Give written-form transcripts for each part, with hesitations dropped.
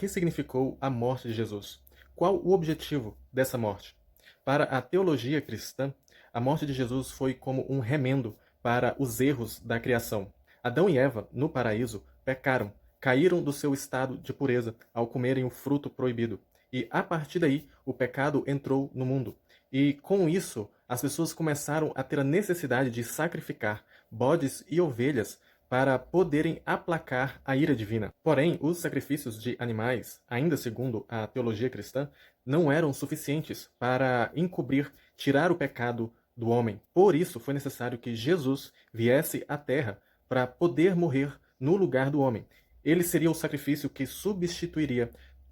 que significou a morte de Jesus? Qual o objetivo dessa morte? Para a teologia cristã, a morte de Jesus foi como um remendo para os erros da criação. Adão e Eva, no paraíso, pecaram, caíram do seu estado de pureza ao comerem o fruto proibido. E a partir daí, o pecado entrou no mundo. E com isso, as pessoas começaram a ter a necessidade de sacrificar bodes e ovelhas para poderem aplacar a ira divina. Porém, os sacrifícios de animais, ainda segundo a teologia cristã, não eram suficientes para encobrir, tirar o pecado do homem. Por isso, foi necessário que Jesus viesse à Terra para poder morrer no lugar do homem. Ele seria o sacrifício que substituiria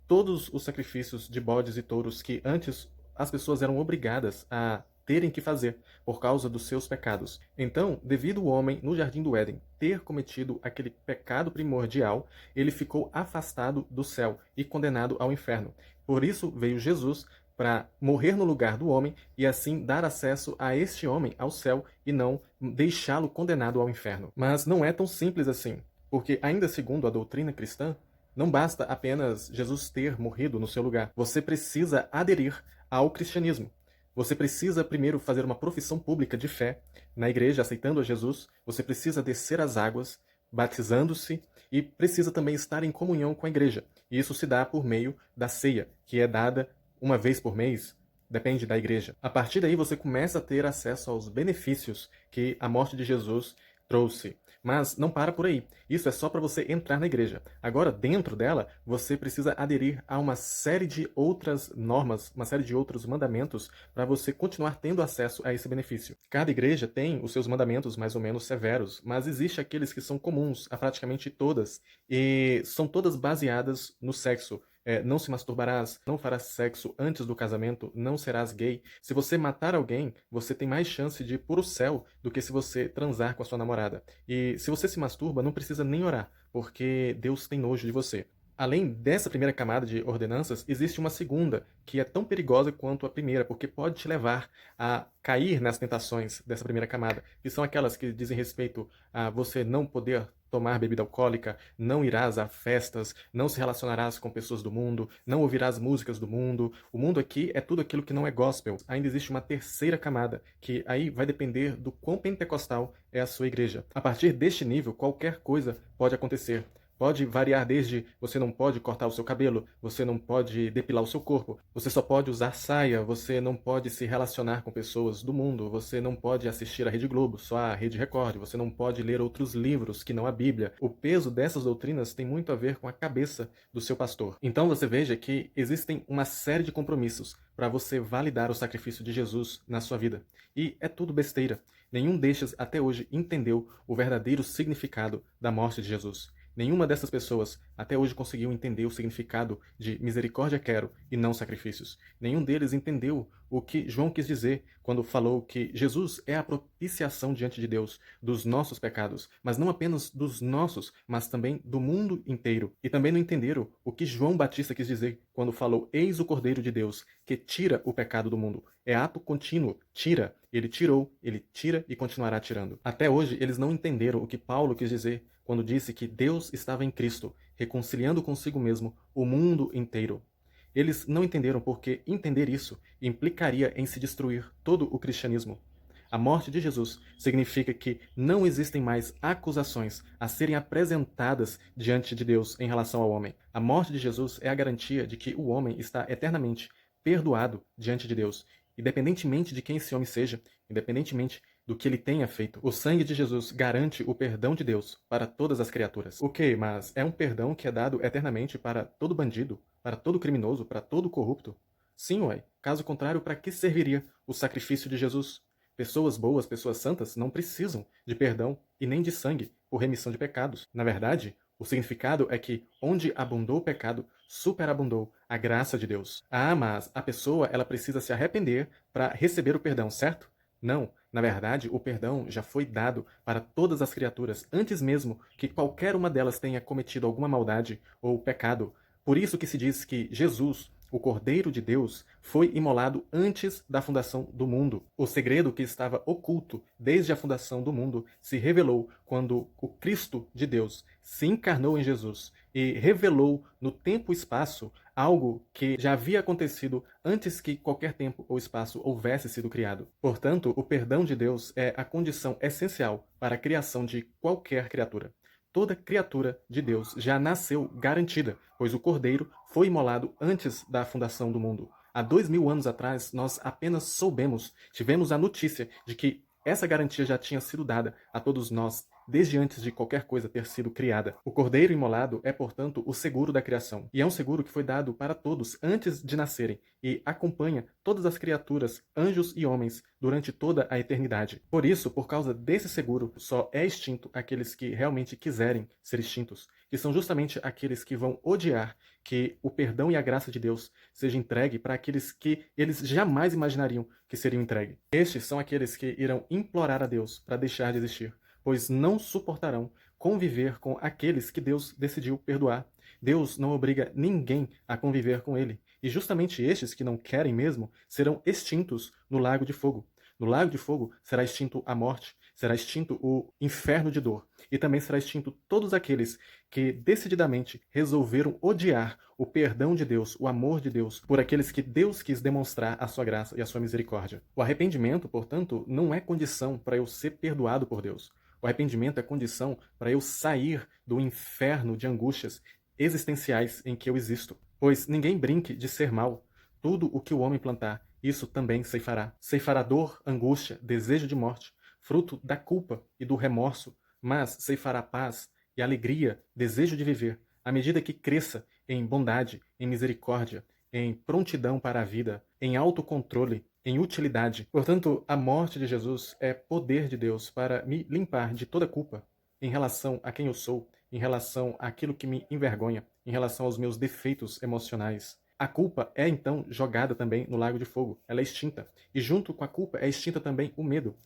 todos os sacrifícios de bodes e touros que antes as pessoas eram obrigadas a terem que fazer por causa dos seus pecados. Então, devido o homem no Jardim do Éden ter cometido aquele pecado primordial, ele ficou afastado do céu e condenado ao inferno. Por isso veio Jesus para morrer no lugar do homem e assim dar acesso a este homem ao céu e não deixá-lo condenado ao inferno. Mas não é tão simples assim, porque ainda segundo a doutrina cristã, não basta apenas Jesus ter morrido no seu lugar. Você precisa aderir ao cristianismo. Você precisa primeiro fazer uma profissão pública de fé na igreja, aceitando a Jesus. Você precisa descer as águas, batizando-se, e precisa também estar em comunhão com a igreja. E isso se dá por meio da ceia, que é dada uma vez por mês, depende da igreja. A partir daí você começa a ter acesso aos benefícios que a morte de Jesus trouxe. Mas não para por aí. Isso é só para você entrar na igreja. Agora, dentro dela, você precisa aderir a uma série de outras normas, uma série de outros mandamentos para você continuar tendo acesso a esse benefício. Cada igreja tem os seus mandamentos mais ou menos severos, mas existe aqueles que são comuns a praticamente todas e são todas baseadas no sexo. Não se masturbarás, não farás sexo antes do casamento, não serás gay. Se você matar alguém, você tem mais chance de ir para o céu do que se você transar com a sua namorada. E se você se masturba, não precisa nem orar, porque Deus tem nojo de você. Além dessa primeira camada de ordenanças, existe uma segunda, que é tão perigosa quanto a primeira, porque pode te levar a cair nas tentações dessa primeira camada, que são aquelas que dizem respeito a você não poder tomar bebida alcoólica, não irás a festas, não se relacionarás com pessoas do mundo, não ouvirás músicas do mundo. O mundo aqui é tudo aquilo que não é gospel. Ainda existe uma terceira camada, que aí vai depender do quão pentecostal é a sua igreja. A partir deste nível, qualquer coisa pode acontecer. Pode variar desde você não pode cortar o seu cabelo, você não pode depilar o seu corpo, você só pode usar saia, você não pode se relacionar com pessoas do mundo, você não pode assistir a Rede Globo, só a Rede Record, você não pode ler outros livros que não a Bíblia. O peso dessas doutrinas tem muito a ver com a cabeça do seu pastor. Então você veja que existem uma série de compromissos para você validar o sacrifício de Jesus na sua vida. E é tudo besteira. Nenhum destes até hoje entendeu o verdadeiro significado da morte de Jesus. Nenhuma dessas pessoas até hoje conseguiu entender o significado de misericórdia quero e não sacrifícios. Nenhum deles entendeu o que João quis dizer quando falou que Jesus é a propiciação diante de Deus dos nossos pecados, mas não apenas dos nossos, mas também do mundo inteiro. E também não entenderam o que João Batista quis dizer quando falou eis o Cordeiro de Deus que tira o pecado do mundo. É ato contínuo, tira. Ele tirou, ele tira e continuará tirando. Até hoje eles não entenderam o que Paulo quis dizer quando disse que Deus estava em Cristo, reconciliando consigo mesmo o mundo inteiro. Eles não entenderam porque entender isso implicaria em se destruir todo o cristianismo. A morte de Jesus significa que não existem mais acusações a serem apresentadas diante de Deus em relação ao homem. A morte de Jesus é a garantia de que o homem está eternamente perdoado diante de Deus, independentemente de quem esse homem seja, independentemente do que ele tenha feito. O sangue de Jesus garante o perdão de Deus para todas as criaturas. Ok, mas é um perdão que é dado eternamente para todo bandido, para todo criminoso, para todo corrupto? Sim, ué. Caso contrário, para que serviria o sacrifício de Jesus? Pessoas boas, pessoas santas, não precisam de perdão e nem de sangue por remissão de pecados. Na verdade, o significado é que onde abundou o pecado, superabundou a graça de Deus. Ah, mas a pessoa ela precisa se arrepender para receber o perdão, certo? Não, na verdade, o perdão já foi dado para todas as criaturas, antes mesmo que qualquer uma delas tenha cometido alguma maldade ou pecado. Por isso que se diz que Jesus, O Cordeiro de Deus foi imolado antes da fundação do mundo. O segredo que estava oculto desde a fundação do mundo se revelou quando o Cristo de Deus se encarnou em Jesus e revelou no tempo e espaço algo que já havia acontecido antes que qualquer tempo ou espaço houvesse sido criado. Portanto, o perdão de Deus é a condição essencial para a criação de qualquer criatura. Toda criatura de Deus já nasceu garantida, pois o Cordeiro foi imolado antes da fundação do mundo. Há 2000 anos atrás, nós apenas tivemos a notícia de que essa garantia já tinha sido dada a todos nós desde antes de qualquer coisa ter sido criada. O Cordeiro imolado é, portanto, o seguro da criação. E é um seguro que foi dado para todos antes de nascerem e acompanha todas as criaturas, anjos e homens, durante toda a eternidade. Por isso, por causa desse seguro, só é extinto aqueles que realmente quiserem ser extintos, que são justamente aqueles que vão odiar que o perdão e a graça de Deus seja entregue para aqueles que eles jamais imaginariam que seriam entregues. Estes são aqueles que irão implorar a Deus para deixar de existir, pois não suportarão conviver com aqueles que Deus decidiu perdoar. Deus não obriga ninguém a conviver com ele. E justamente estes que não querem mesmo serão extintos no lago de fogo. No lago de fogo será extinto a morte, será extinto o inferno de dor. E também será extinto todos aqueles que decididamente resolveram odiar o perdão de Deus, o amor de Deus, por aqueles que Deus quis demonstrar a sua graça e a sua misericórdia. O arrependimento, portanto, não é condição para eu ser perdoado por Deus. O arrependimento é condição para eu sair do inferno de angústias existenciais em que eu existo. Pois ninguém brinque de ser mal. Tudo o que o homem plantar, isso também ceifará. Ceifará dor, angústia, desejo de morte, fruto da culpa e do remorso, mas ceifará paz e alegria, desejo de viver, à medida que cresça em bondade, em misericórdia, em prontidão para a vida, em autocontrole, em utilidade. Portanto, a morte de Jesus é poder de Deus para me limpar de toda culpa em relação a quem eu sou, em relação àquilo que me envergonha, em relação aos meus defeitos emocionais. A culpa é então jogada também no lago de fogo, ela é extinta. E junto com a culpa é extinta também o medo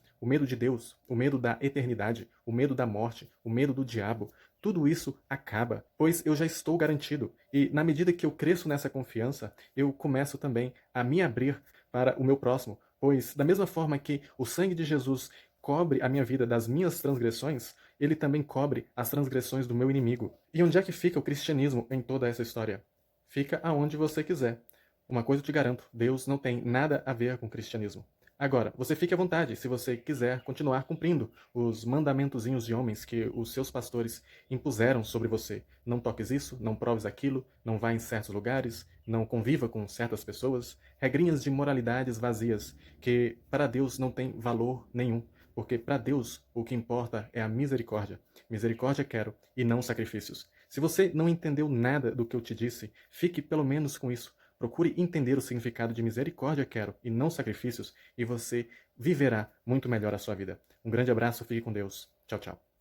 de Deus, o medo da eternidade, o medo da morte, o medo do diabo. Tudo isso acaba, pois eu já estou garantido. E na medida que eu cresço nessa confiança, eu começo também a me abrir para o meu próximo, pois da mesma forma que o sangue de Jesus cobre a minha vida das minhas transgressões, ele também cobre as transgressões do meu inimigo. E onde é que fica o cristianismo em toda essa história? Fica aonde você quiser. Uma coisa eu te garanto, Deus não tem nada a ver com o cristianismo. Agora, você fique à vontade se você quiser continuar cumprindo os mandamentozinhos de homens que os seus pastores impuseram sobre você. Não toques isso, não proves aquilo, não vá em certos lugares, não conviva com certas pessoas. Regrinhas de moralidades vazias que para Deus não tem valor nenhum. Porque para Deus o que importa é a misericórdia. Misericórdia quero e não sacrifícios. Se você não entendeu nada do que eu te disse, fique pelo menos com isso. Procure entender o significado de misericórdia quero e não sacrifícios e você viverá muito melhor a sua vida. Um grande abraço, fique com Deus. Tchau, tchau.